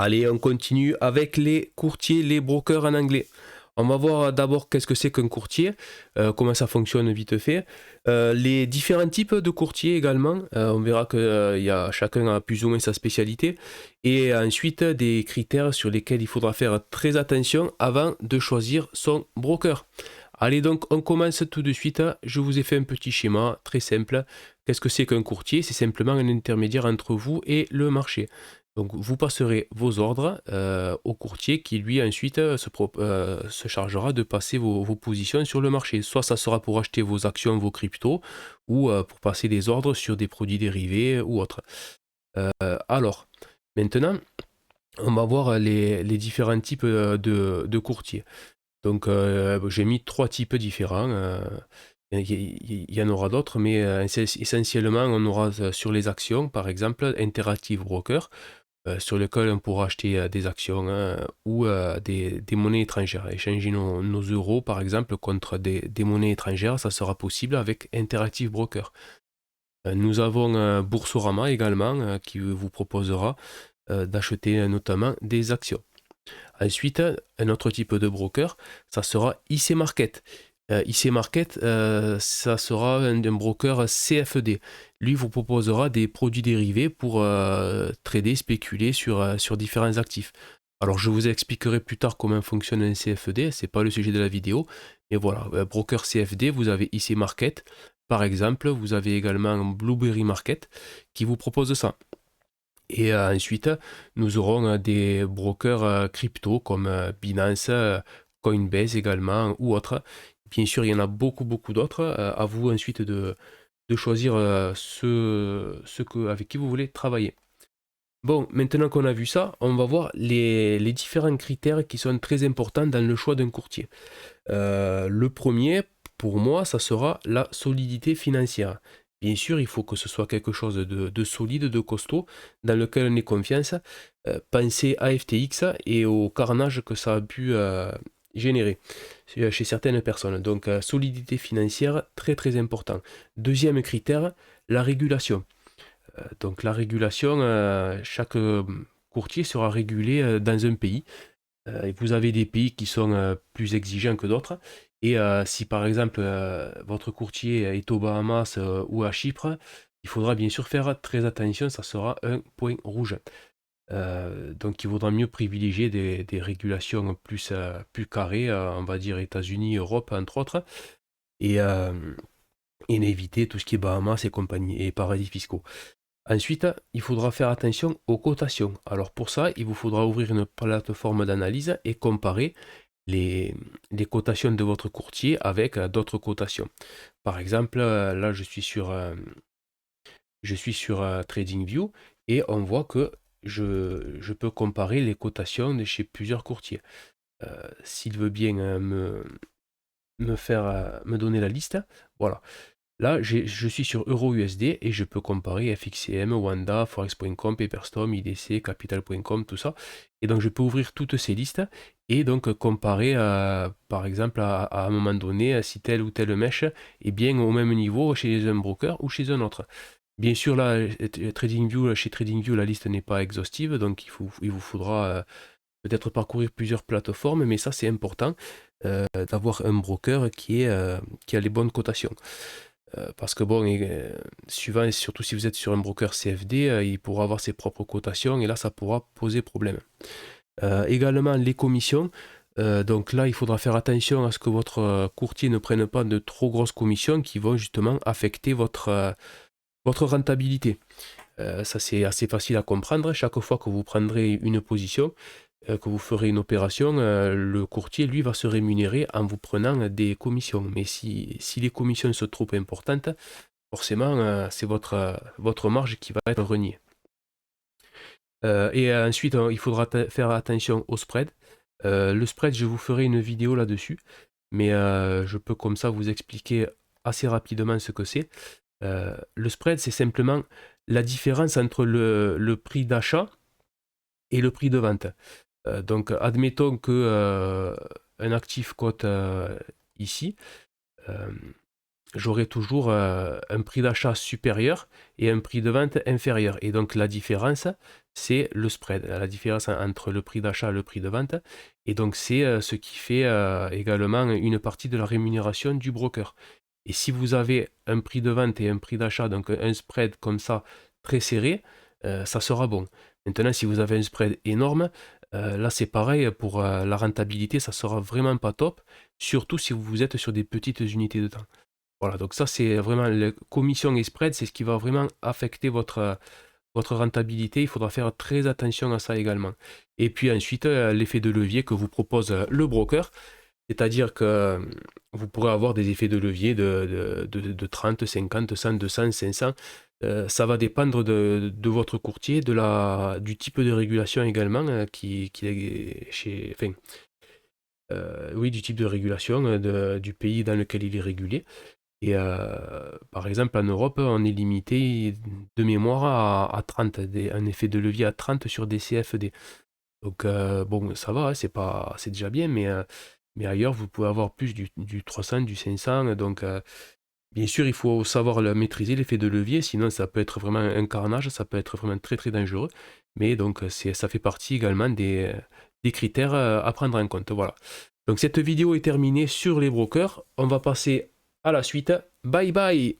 Allez, on continue avec les courtiers, les brokers en anglais. On va voir d'abord qu'est-ce que c'est qu'un courtier, comment ça fonctionne vite fait. Les différents types de courtiers également, on verra que chacun a plus ou moins sa spécialité. Et ensuite, des critères sur lesquels il faudra faire très attention avant de choisir son broker. Allez donc, on commence tout de suite. Je vous ai fait un petit schéma très simple. Qu'est-ce que c'est qu'un courtier? C'est simplement un intermédiaire entre vous et le marché. Donc vous passerez vos ordres au courtier qui lui ensuite se chargera de passer vos positions sur le marché. Soit ça sera pour acheter vos actions, vos cryptos, ou pour passer des ordres sur des produits dérivés ou autres. Alors, maintenant, on va voir les différents types de courtiers. Donc j'ai mis 3 types différents. Il y en aura d'autres, mais essentiellement on aura sur les actions, par exemple, Interactive Broker sur lequel on pourra acheter des actions ou des monnaies étrangères. Échanger nos euros, par exemple, contre des monnaies étrangères, ça sera possible avec Interactive Broker. Nous avons Boursorama également qui vous proposera d'acheter notamment des actions. Ensuite, un autre type de broker, ça sera IC Market. IC Market, ça sera un broker CFD. Lui vous proposera des produits dérivés pour trader, spéculer sur différents actifs. Alors je vous expliquerai plus tard comment fonctionne un CFD, c'est pas le sujet de la vidéo, mais voilà, broker CFD, vous avez IC Market, par exemple, vous avez également Blueberry Market qui vous propose ça. Et ensuite, nous aurons des brokers crypto comme Binance, Coinbase également ou autres. Bien sûr, il y en a beaucoup, beaucoup d'autres. À vous ensuite de choisir avec qui vous voulez travailler. Bon, maintenant qu'on a vu ça, on va voir les différents critères qui sont très importants dans le choix d'un courtier. Le premier, pour moi, ça sera la solidité financière. Bien sûr, il faut que ce soit quelque chose de solide, de costaud, dans lequel on ait confiance. Pensez à FTX et au carnage que ça a pu générer chez certaines personnes. Donc, solidité financière, très très important. Deuxième critère, la régulation. Donc, la régulation, chaque courtier sera régulé dans un pays. Et vous avez des pays qui sont plus exigeants que d'autres. Et si par exemple votre courtier est aux Bahamas ou à Chypre, il faudra bien sûr faire très attention, ça sera un point rouge. Donc il vaudra mieux privilégier des régulations plus carrées, on va dire États-Unis, Europe entre autres, et, euh, et éviter tout ce qui est Bahamas et compagnie et paradis fiscaux. Ensuite, il faudra faire attention aux cotations. Alors pour ça, il vous faudra ouvrir une plateforme d'analyse et comparer les, les cotations de votre courtier avec d'autres cotations. Par exemple, là je suis sur TradingView et on voit que je peux comparer les cotations de chez plusieurs courtiers. S'il veut bien me donner la liste, voilà. Là, je suis sur EURUSD et je peux comparer FXCM, Wanda, Forex.com, Paperstorm, IDC, Capital.com, tout ça. Et donc, je peux ouvrir toutes ces listes et donc comparer, par exemple, à un moment donné, si telle ou telle mèche est bien au même niveau chez un broker ou chez un autre. Bien sûr, là, chez TradingView, la liste n'est pas exhaustive, donc il vous faudra peut-être parcourir plusieurs plateformes, mais ça, c'est important d'avoir un broker qui a les bonnes cotations. Parce que bon, suivant, et surtout si vous êtes sur un broker CFD, il pourra avoir ses propres cotations et là ça pourra poser problème. Également les commissions. Donc là, il faudra faire attention à ce que votre courtier ne prenne pas de trop grosses commissions qui vont justement affecter votre rentabilité. Ça c'est assez facile à comprendre. Chaque fois que vous prendrez une position, que vous ferez une opération, le courtier, lui, va se rémunérer en vous prenant des commissions. Mais si les commissions sont trop importantes, forcément, c'est votre marge qui va être reniée. Et ensuite, il faudra faire attention au spread. Le spread, je vous ferai une vidéo là-dessus, mais je peux comme ça vous expliquer assez rapidement ce que c'est. Le spread, c'est simplement la différence entre le prix d'achat et le prix de vente. Donc, admettons que un actif cote ici. j'aurai toujours un prix d'achat supérieur et un prix de vente inférieur. Et donc la différence, c'est le spread, la différence entre le prix d'achat et le prix de vente. Et donc c'est ce qui fait également une partie de la rémunération du broker. Et si vous avez un prix de vente et un prix d'achat, donc un spread comme ça très serré, ça sera bon. Maintenant, si vous avez un spread énorme, là c'est pareil, pour la rentabilité, ça sera vraiment pas top, surtout si vous êtes sur des petites unités de temps. Voilà, donc ça c'est vraiment la commission et spread, c'est ce qui va vraiment affecter votre rentabilité. Il faudra faire très attention à ça également. Et puis ensuite, l'effet de levier que vous propose le broker, c'est-à-dire que vous pourrez avoir des effets de levier de 30, 50, 100, 200, 500. Ça va dépendre de votre courtier, du type de régulation également, qui est enfin, oui, du type de régulation, du pays dans lequel il est régulé. Et par exemple, en Europe, on est limité de mémoire à 30, un effet de levier à 30 sur des CFD. Donc bon, ça va, hein, c'est déjà bien, mais ailleurs, vous pouvez avoir plus du 300, du 500. Donc bien sûr, il faut savoir maîtriser l'effet de levier, sinon ça peut être vraiment un carnage, ça peut être vraiment très très dangereux. Mais donc ça fait partie également des critères à prendre en compte. Voilà. Donc cette vidéo est terminée sur les brokers. On va passer à la suite. Bye bye!